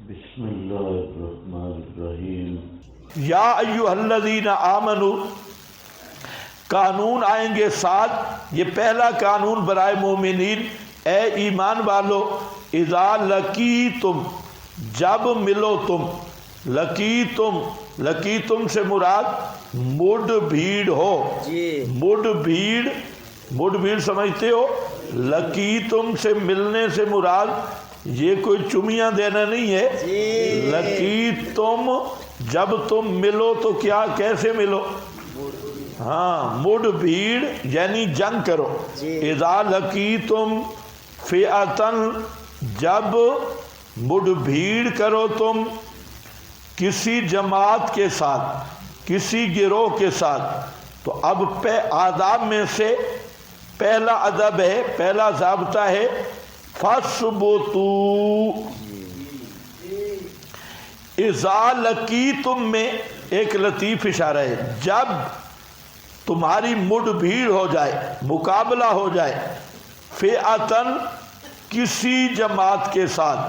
بسم اللہ الرحمن الرحیم۔ یا ایھا الذین آمنو، قانون آئیں گے ساتھ، یہ پہلا قانون برائے مومنین، اے ایمان والو، اذا لقیتم، جب ملو تم، لقیتم سے مراد مڈ بھیڑ ہو، مڈ بھیڑ سمجھتے ہو؟ لقیتم سے ملنے سے مراد یہ کوئی چمیاں دینا نہیں ہے۔ لقیتم، جب تم ملو تو کیا، کیسے ملو؟ ہاں، مڈ بھیڑ یعنی جنگ کرو۔ اذا لقیتم فئۃً، جب مڈ بھیڑ کرو تم کسی جماعت کے ساتھ، کسی گروہ کے ساتھ، تو اب آداب میں سے پہلا ادب ہے، پہلا ضابطہ ہے فَاثْبُتُوا۔ اذا لقیتم میں ایک لطیف اشارہ ہے، جب تمہاری مڈ بھیڑ ہو جائے، مقابلہ ہو جائے، فئۃً کسی جماعت کے ساتھ،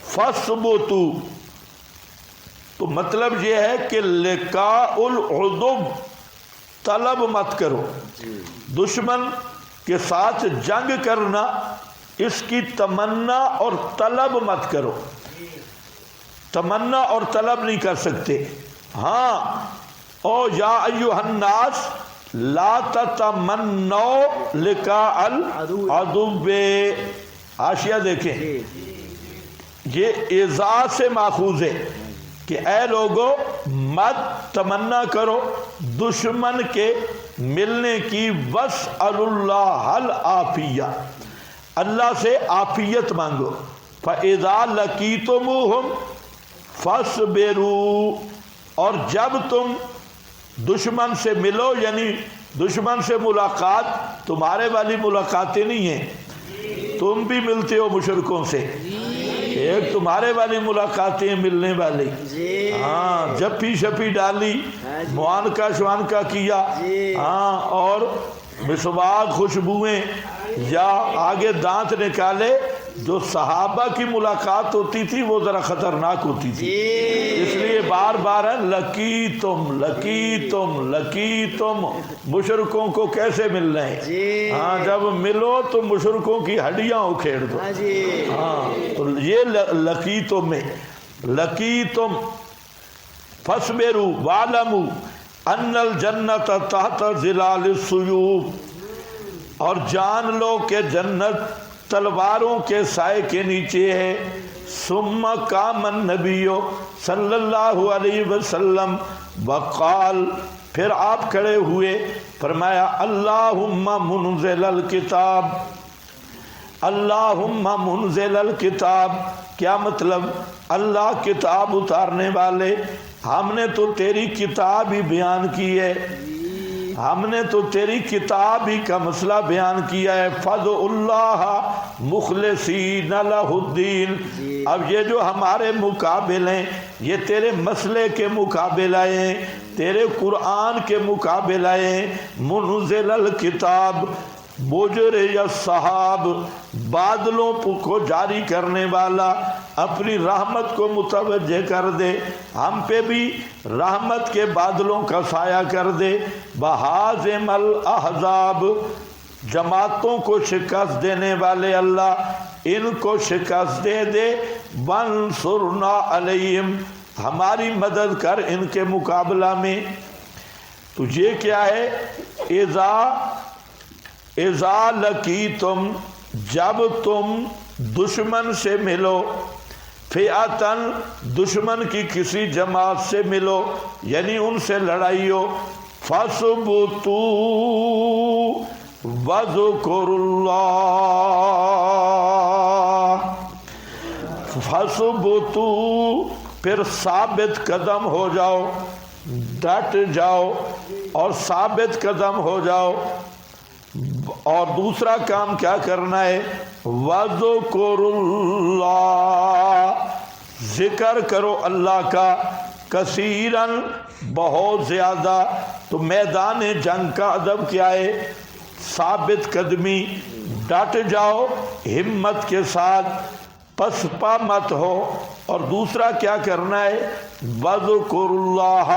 فَاثْبُتُوا، تو مطلب یہ ہے کہ لقاء العدو، طلب مت کرو، دشمن کے ساتھ جنگ کرنا اس کی تمنا اور طلب مت کرو، تمنا اور طلب نہیں کر سکتے۔ ہاں، او یا ایھا الناس لا تتمنوا لقاء العدو، حاشیہ دیکھیں، یہ اذا سے ماخوذ ہے کہ اے لوگو مت تمنا کرو دشمن کے ملنے کی، واسألوا اللہ العافیہ، اللہ سے عافیت مانگو۔ فإذا لقیتموہم فاصبروا، اور جب تم دشمن سے ملو، یعنی دشمن سے ملاقات تمہارے والی ملاقاتیں نہیں ہیں، تم بھی ملتے ہو مشرکوں سے، ایک تمہارے والی ملاقاتیں ملنے والی، ہاں، جپی شپی ڈالی، معانکہ شوانکہ کیا، ہاں، اور مسواک، خوشبوئیں، یا آگے دانت نکالے، جو صحابہ کی ملاقات ہوتی تھی وہ ذرا خطرناک ہوتی تھی، اس لیے بار بار لقیتم، مشرکوں کو کیسے ملنا ہے؟ ہاں، جب ملو تو مشرکوں کی ہڈیاں اکھیڑ دو۔ ہاں، تو یہ لقیتم میں، لقیتم فاصبروا واعلموا ان الجنت تحت ظلال السیوف، اور جان لو کہ جنت تلواروں کے سائے کے نیچے ہے۔ ثم قام النبی صلی اللہ علیہ وسلم وقال، پھر آپ کھڑے ہوئے، فرمایا اللہم منزل الکتاب، اللہم منزل الکتاب، کیا مطلب؟ اللہ کتاب اتارنے والے، ہم نے تو تیری کتاب ہی بیان کی ہے، ہم نے تو تیری کتاب ہی کا مسئلہ بیان کیا ہے۔ فَادْعُوا اللَّهَ مُخْلِصِينَ لَهُ الدِّينَ، اب یہ جو ہمارے مقابل ہیں، یہ تیرے مسئلے کے مقابل آئے ہیں، تیرے قرآن کے مقابل آئے ہیں۔ منزل الکتاب، مجر یا صحاب، بادلوں کو جاری کرنے والا، اپنی رحمت کو متوجہ کر دے، ہم پہ بھی رحمت کے بادلوں کا سایہ کر دے۔ بہازم الاحزاب، جماعتوں کو شکست دینے والے اللہ، ان کو شکست دے دے۔ وانصرنا علیہم، ہماری مدد کر ان کے مقابلہ میں۔ تو یہ کیا ہے؟ اذا لقیتم، جب تم دشمن سے ملو، فئۃً، دشمن کی کسی جماعت سے ملو، یعنی ان سے لڑائی ہو، فَاثْبُتُوا وَاذْكُرُوا اللَّهَ، فَاثْبُتُوا، پھر ثابت قدم ہو جاؤ، ڈٹ جاؤ اور ثابت قدم ہو جاؤ۔ اور دوسرا کام کیا کرنا ہے؟ وَاذْكُرُوا اللَّهَ، ذکر کرو اللہ کا، کثیراً، بہت زیادہ۔ تو میدان جنگ کا ادب کیا ہے؟ ثابت قدمی، ڈٹ جاؤ ہمت کے ساتھ، پسپا مت ہو. اور دوسرا کیا کرنا ہے؟ وَذْكُرُ اللَّهَ،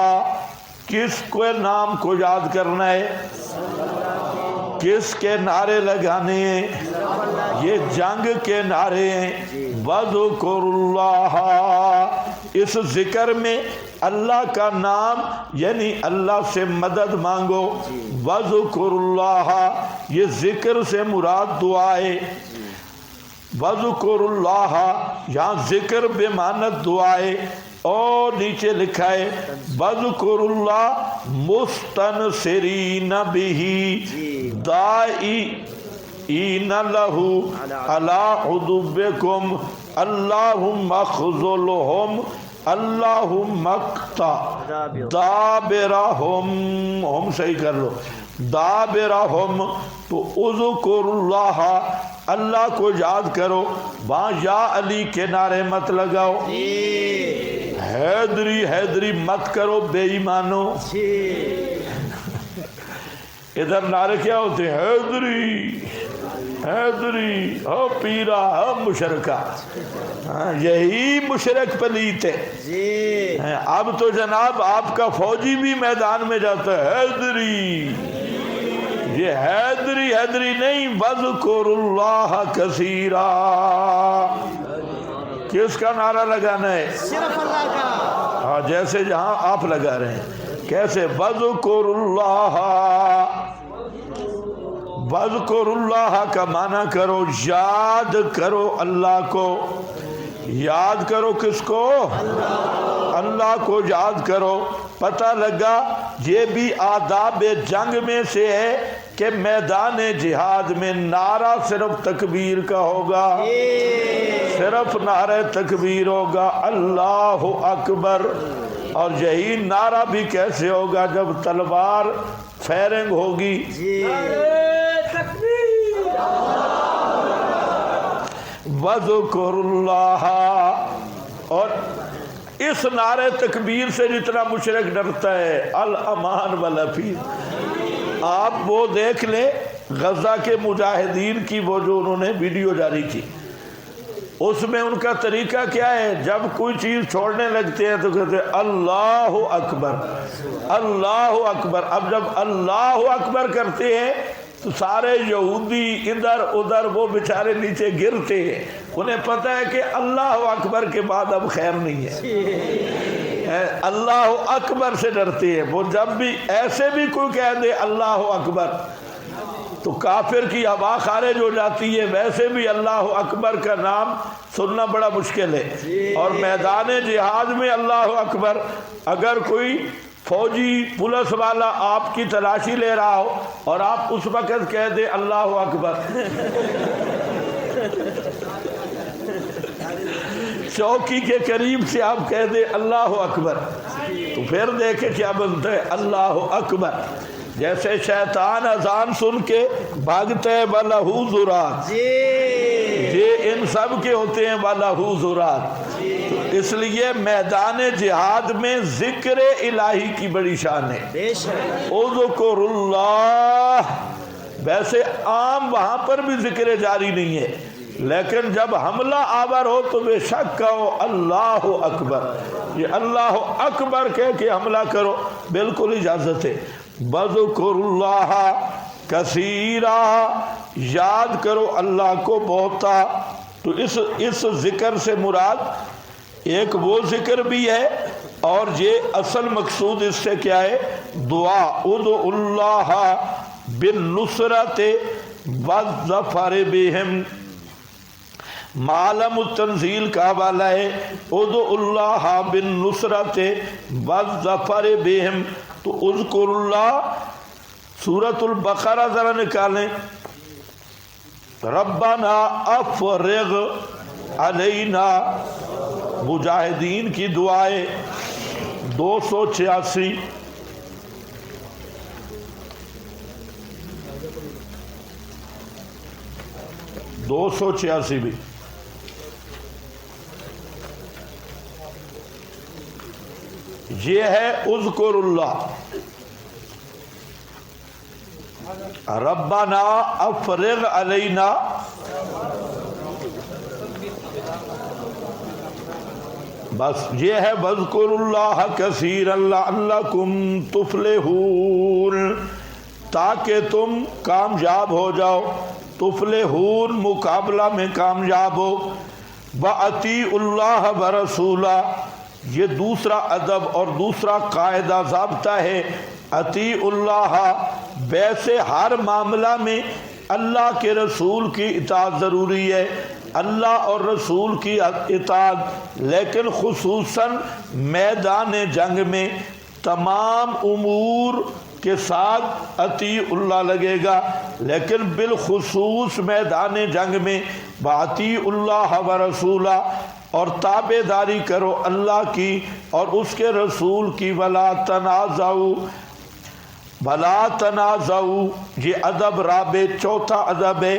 کس کو نام کو یاد کرنا ہے؟ کس کے نعرے لگانے ہیں؟ یہ جنگ کے نعرے ہیں. وَذْكُرُ اللَّهَ، اس ذکر میں اللہ کا نام یعنی اللہ سے مدد مانگو. وَذْكُرُ اللَّهَ، یہ ذکر سے مراد دعا ہے. وَذْكُرُ اللَّهَ یہاں ذکر بے معنت دعا ہے. اور نیچے لکھا ہے وَذْكُرُ اللَّهَ مُسْتَنْصِرِينَ بِهِ دَاعِينَ لَهُ عَلَىٰ عُدُوِّكُمْ اللَّهُمَّ اخْذُلْهُمْ اللَّهُمَّ اقْطَعْ دَابِرَهُمْ. ہم صحیح کر لو دابرہم. تو اذکر اللہ، اللہ کو یاد کرو. وہاں یا علی کے نعرے مت لگاؤ. حیدری حیدری مت کرو بے ایمانو. ادھر نعرے کیا ہوتے ہیں؟ حیدری حیدری، ہو پیرا، ہو مشرکہ. یہی مشرک پلیت ہے. اب تو جناب آپ کا فوجی بھی میدان میں جاتا ہے حیدری. یہ حیدری حیدری نہیں، وَذْكُرُ اللَّهَ كَثِيرًا. کس کا نعرہ لگانا ہے؟ صرف اللہ کا. ہاں جیسے جہاں آپ لگا رہے ہیں. کیسے؟ وَذْكُرُ اللَّهَ. وَذْكُرُ اللَّهَ کا معنی کرو یاد کرو اللہ کو. یاد کرو کس کو؟ اللہ کو یاد کرو. پتہ لگا یہ بھی آداب جنگ میں سے ہے کہ میدان جہاد میں نعرہ صرف تکبیر کا ہوگا. صرف نعرہ تکبیر ہوگا، اللہ اکبر. اور یہی نعرہ بھی کیسے ہوگا؟ جب تلوار فائرنگ ہوگی. وَذْكُرُ اللَّهَ. اور اس نعرے تکبیر سے جتنا مشرک ڈرتا ہے الامان والعفیف. آپ وہ دیکھ لیں غزہ کے مجاہدین کی وہ جو انہوں نے ویڈیو جاری کی، اس میں ان کا طریقہ کیا ہے؟ جب کوئی چیز چھوڑنے لگتے ہیں تو کہتے ہیں اللہ اکبر اللہ اکبر. اب جب اللہ اکبر کرتے ہیں تو سارے یہودی ادھر ادھر وہ بیچارے نیچے گرتے ہیں. انہیں پتہ ہے کہ اللہ اکبر کے بعد اب خیر نہیں ہے. اللہ اکبر سے ڈرتے ہیں وہ. جب بھی ایسے بھی کوئی کہہ دے اللہ اکبر تو کافر کی ہوا خارج ہو جاتی ہے. ویسے بھی اللہ اکبر کا نام سننا بڑا مشکل ہے. اور میدان جہاد میں اللہ اکبر، اگر کوئی فوجی پولیس والا آپ کی تلاشی لے رہا ہو اور آپ اس وقت کہہ دے اللہ اکبر، چوکی کے قریب سے آپ کہہ دے اللہ اکبر، تو پھر دیکھیں کیا بنتا ہے اللہ اکبر. جیسے شیطان اذان سن کے بھاگتا ہے وَلَهُ ذُرَاتٌ، یہ ان سب کے ہوتے ہیں وَلَهُ ذُرَاتٌ. اس لیے میدان جہاد میں ذکر الہی کی بڑی شان ہے. اذکر اللہ. ویسے عام وہاں پر بھی ذکر جاری نہیں ہے، لیکن جب حملہ آور ہو تو بے شک کہو اللہ اکبر. یہ اللہ اکبر کہہ کے حملہ کرو، بالکل اجازت ہے. وَذْكُرُ اللَّهَ كَثِيرًا، یاد کرو اللہ کو بہتا. تو اس ذکر سے مراد ایک وہ ذکر بھی ہے، اور یہ اصل مقصود اس سے کیا ہے؟ دعا. ادعوا اللہ بالنصرت والظفر بہم. معلم التنزیل کا حوالہ ہے ادعوا اللہ بالنصرت والظفر بہم. تو اذکر اللہ سورۃ البقرہ ذرا نکالیں. ربنا افرغ علینا، مجاہدین کی دعائیں 286. بھی یہ ہے اذکر اللہ. ربنا افرغ علینا بس یہ ہے وَاذْكُرُوا اللَّهَ كَثِيرًا لَعَلَّكُمْ تُفْلِحُونَ، تاکہ تم کامیاب ہو جاؤ، تفلحون مقابلہ میں کامیاب ہو۔ وَأَطِیعُوا اللَّهَ وَرَسُولَهُ، یہ دوسرا ادب اور دوسرا قاعدہ ضابطہ ہے۔ اطیعوا اللہ، ویسے ہر معاملہ میں اللہ کے رسول کی اطاعت ضروری ہے، اللہ اور رسول کی اطاعت، لیکن خصوصاً میدان جنگ میں تمام امور کے ساتھ اطیعوا اللہ لگے گا، لیکن بالخصوص میدان جنگ میں وَأَطِیعُوا اللَّهَ وَرَسُولَهُ، اور تابع داری کرو اللہ کی اور اس کے رسول کی۔ وَلَا تَنَازَعُوا، بھلا تنازعوا، یہ ادب رابع چوتھا ادب ہے،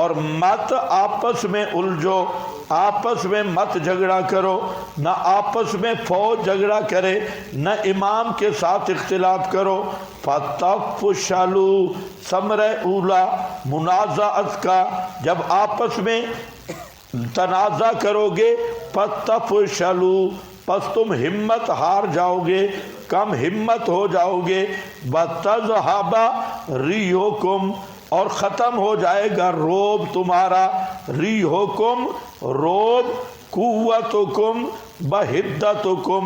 اور مت آپس میں الجھو، آپس میں مت جھگڑا کرو، نہ آپس میں فوج جھگڑا کرے، نہ امام کے ساتھ اختلاف کرو۔ فَتَفْشَلُوا، ثمرہ اولا منازعت کا، جب آپس میں تنازع کرو گے فَتَفْشَلُوا، پس تم ہمت ہار جاؤ گے، کم ہمت ہو جاؤ گے۔ وَتَذْهَبَ رِيحُكُمْ، اور ختم ہو جائے گا روب تمہارا، ریحکم روب، قوتکم بحدتکم۔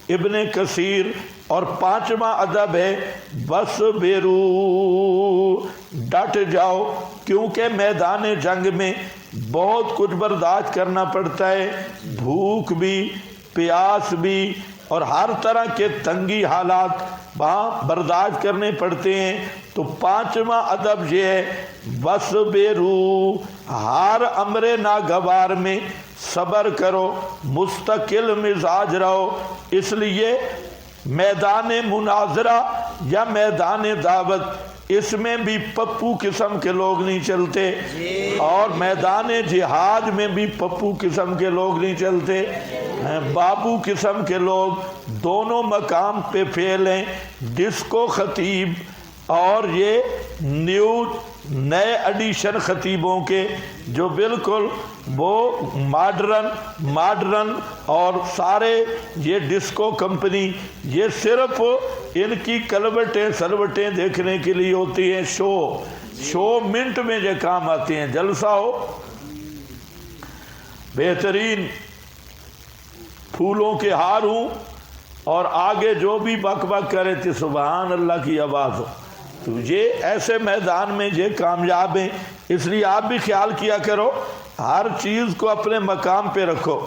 ابن کثیر۔ اور پانچواں ادب ہے وَاصْبِرُوا، ڈٹ جاؤ، کیونکہ میدان جنگ میں بہت کچھ برداشت کرنا پڑتا ہے، بھوک بھی، پیاس بھی، اور ہر طرح کے تنگی حالات وہاں برداشت کرنے پڑتے ہیں۔ تو پانچواں ادب یہ ہے وَاصْبِرُوا، ہر امر ناگوار میں صبر کرو، مستقل مزاج رہو۔ اس لیے میدان مناظرہ یا میدان دعوت، اس میں بھی پپو قسم کے لوگ نہیں چلتے، اور میدان جہاد میں بھی پپو قسم کے لوگ نہیں چلتے، بابو قسم کے لوگ دونوں مقام پہ فیل ہیں۔ ڈسکو خطیب اور یہ نئے ایڈیشن خطیبوں کے جو بالکل وہ ماڈرن اور سارے یہ ڈسکو کمپنی، یہ صرف ان کی کلوٹیں سلوٹیں دیکھنے کے لیے ہوتی ہیں، شو منٹ میں یہ کام آتے ہیں۔ جلسہ ہو، بہترین پھولوں کے ہار ہوں، اور آگے جو بھی بک بک کرے تھے سبحان اللہ کی آواز ہو، تو یہ ایسے میدان میں یہ کامیاب ہیں۔ اس لیے آپ بھی خیال کیا کرو، ہر چیز کو اپنے مقام پہ رکھو۔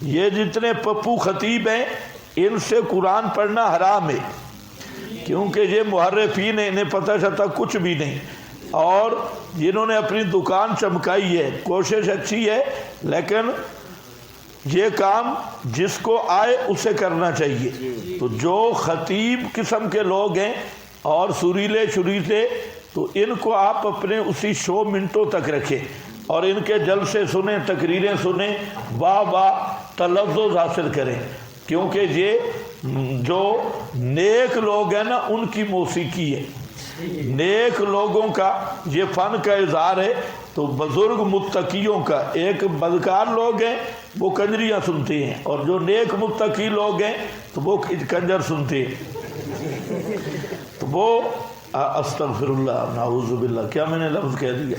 یہ جتنے پپو خطیب ہیں ان سے قرآن پڑھنا حرام ہے، کیونکہ یہ محرفین ہیں، انہیں پتہ چلتا کچھ بھی نہیں، اور جنہوں نے اپنی دکان چمکائی ہے، کوشش اچھی ہے، لیکن یہ کام جس کو آئے اسے کرنا چاہیے۔ تو جو خطیب قسم کے لوگ ہیں اور سریلے شریلے، تو ان کو آپ اپنے اسی شو منٹوں تک رکھیں، اور ان کے جلسے سنیں، تقریریں سنیں، واہ واہ تلذذ حاصل کریں، کیونکہ یہ جو نیک لوگ ہیں نا ان کی موسیقی ہے، نیک لوگوں کا یہ فن کا اظہار ہے۔ تو بزرگ متقیوں کا، ایک بدکار لوگ ہیں وہ کنجریاں سنتے ہیں، اور جو نیک متقی لوگ ہیں تو وہ کنجر سنتے ہیں۔ تو وہ استغفر اللہ، نعوذ باللہ، کیا میں نے لفظ کہہ دیا؟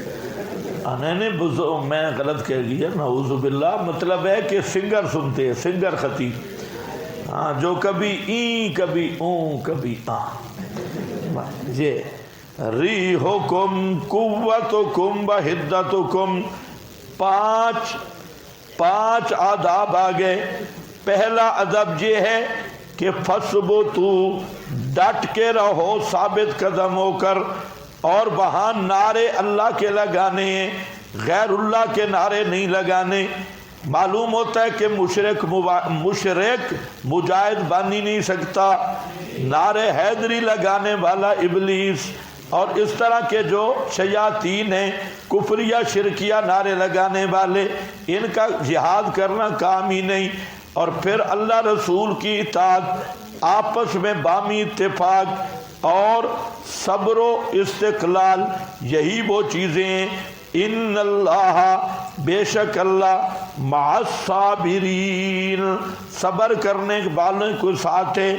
میں غلط کہہ دیا، نعوذ باللہ، مطلب ہے کہ سنگر سنتے ہیں، سنگر خطیب، ہاں، جو کبھی این کبھی اون کبھی آن۔ یہ ریحکم قوتکم وحدتکم، پانچ آداب آگئے۔ پہلا ادب یہ ہے کہ فَثْبُتُوا، ڈٹ کے رہو ثابت قدم ہو کر، اور وہاں نعرے اللہ کے لگانے ہیں، غیر اللہ کے نعرے نہیں لگانے۔ معلوم ہوتا ہے کہ مشرک مجاہد بن ہی نہیں سکتا، نعرے حیدری لگانے والا ابلیس، اور اس طرح کے جو شیاطین ہیں کفریہ شرکیہ نعرے لگانے والے، ان کا جہاد کرنا کام ہی نہیں۔ اور پھر اللہ رسول کی اطاعت، آپس میں بامی اتفاق اور صبر و استقلال، یہی وہ چیزیں ہیں۔ ان اللہ، بے شک اللہ، مع الصابرین، صبر کرنے والوں کو ساتھ ہے